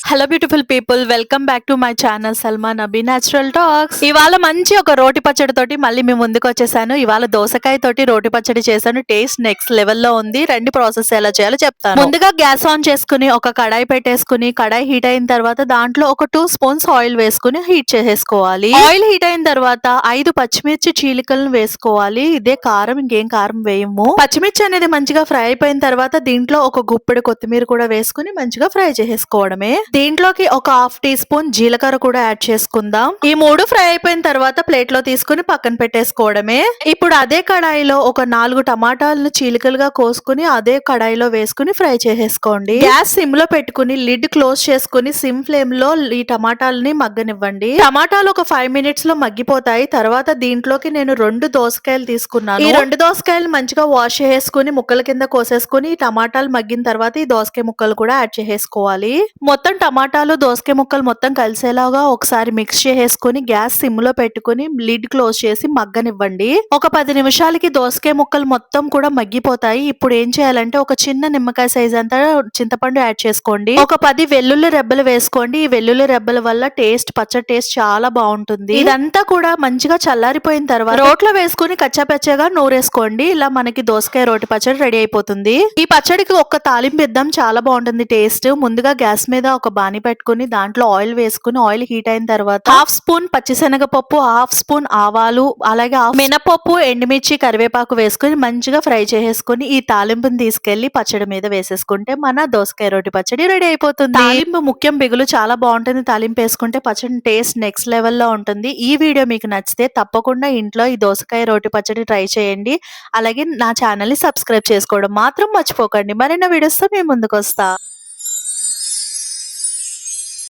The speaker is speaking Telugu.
Hello beautiful people, welcome back to my channel Salma Nabi natural talks. ఇవాళ మంచి ఒక రోటి పచ్చడి తోటి మళ్ళీ మీ ముందుకు వచ్చేసాను. ఇవాళ దోసకాయ తోటి రోటి పచ్చడి చేశాను. టేస్ట్ నెక్స్ట్ లెవెల్లో ఉంది. రండి ప్రాసెస్ ఎలా చేయాలో చెప్తాను. ముందుగా గ్యాస్ ఆన్ చేసుకుని ఒక కడాయి పెట్టేసుకుని, కడాయి హీట్ అయిన తర్వాత దాంట్లో ఒక 2 స్పూన్స్ ఆయిల్ వేసుకుని హీట్ చేసేసుకోవాలి. ఆయిల్ హీట్ అయిన తర్వాత 5 పచ్చిమిర్చి చీలికలను వేసుకోవాలి. ఇదే కారం, ఇంకేం కారం వేయము. పచ్చిమిర్చి అనేది మంచిగా ఫ్రై అయిపోయిన తర్వాత దీంట్లో ఒక గుప్పెడు కొత్తిమీర కూడా వేసుకుని మంచిగా ఫ్రై చేసేసుకోవడమే. దీంట్లోకి ఒక 1/2 టీ స్పూన్ జీలకర్ర కూడా యాడ్ చేసుకుందాం. ఈ 3 ఫ్రై అయిపోయిన తర్వాత ప్లేట్ లో తీసుకుని పక్కన పెట్టేసుకోవడమే. ఇప్పుడు అదే కడాయిలో ఒక 4 టమాటాలను చీలికలుగా కోసుకుని అదే కడాయిలో వేసుకుని ఫ్రై చేసేసుకోండి. గ్యాస్ సిమ్ లో పెట్టుకుని లిడ్ క్లోజ్ చేసుకుని సిమ్ ఫ్లేమ్ లో ఈ టమాటాలని మగ్గనివ్వండి. టమాటాలు ఒక 5 మినిట్స్ లో మగ్గిపోతాయి. తర్వాత దీంట్లోకి నేను 2 దోసకాయలు తీసుకున్నాను. ఈ 2 దోసకాయలు మంచిగా వాష్ చేసుకుని ముక్కల కింద కోసేసుకుని టమాటాలు మగ్గిన తర్వాత ఈ దోసకాయ ముక్కలు కూడా యాడ్ చేసుకోవాలి. మొత్తం టమాటాలు దోసకాయ ముక్కలు మొత్తం కలిసేలాగా ఒకసారి మిక్స్ చేసేసుకుని గ్యాస్ సిమ్ లో పెట్టుకుని లిడ్ క్లోజ్ చేసి మగ్గనివ్వండి. ఒక 10 నిమిషాలకి దోసకాయ ముక్కలు మొత్తం కూడా మగ్గిపోతాయి. ఇప్పుడు ఏం చేయాలంటే ఒక చిన్న నిమ్మకాయ సైజ్ అంతా చింతపండు యాడ్ చేసుకోండి. ఒక 10 వెల్లుల్లి రెబ్బలు వేసుకోండి. ఈ వెల్లుల్లి రెబ్బల వల్ల పచ్చడి టేస్ట్ చాలా బాగుంటుంది. ఇదంతా కూడా మంచిగా చల్లారిపోయిన తర్వాత రోట్లో వేసుకుని కచ్చాపచ్చగా నూరేసుకోండి. ఇలా మనకి దోసకాయ రోటి పచ్చడి రెడీ అయిపోతుంది. ఈ పచ్చడికి ఒక తాలింపు ఇద్దాం, చాలా బాగుంటుంది టేస్ట్. ముందుగా గ్యాస్ మీద ఒక బాణీ పెట్టుకుని దాంట్లో ఆయిల్ వేసుకుని ఆయిల్ హీట్ అయిన తర్వాత 1/2 స్పూన్ పచ్చిశనగపప్పు, 1/2 స్పూన్ ఆవాలు, అలాగే 1/2 మినపప్పు, ఎండుమిర్చి, కరివేపాకు వేసుకుని మంచిగా ఫ్రై చేసేసుకుని ఈ తాలింపుని తీసుకెళ్లి పచ్చడి మీద వేసేసుకుంటే మన దోసకాయ రోటి పచ్చడి రెడీ అయిపోతుంది. తాలింపు ముఖ్యం, బిగులు చాలా బాగుంటుంది. తాలింపు వేసుకుంటే పచ్చడి టేస్ట్ నెక్స్ట్ లెవెల్లో ఉంటుంది. ఈ వీడియో మీకు నచ్చితే తప్పకుండా ఇంట్లో ఈ దోసకాయ రోటి పచ్చడి ట్రై చేయండి. అలాగే నా ఛానల్ ని సబ్స్క్రైబ్ చేసుకోవడం మాత్రం మర్చిపోకండి. మరిన్ని వీడియోస్ తో మీ ముందుకు వస్తా.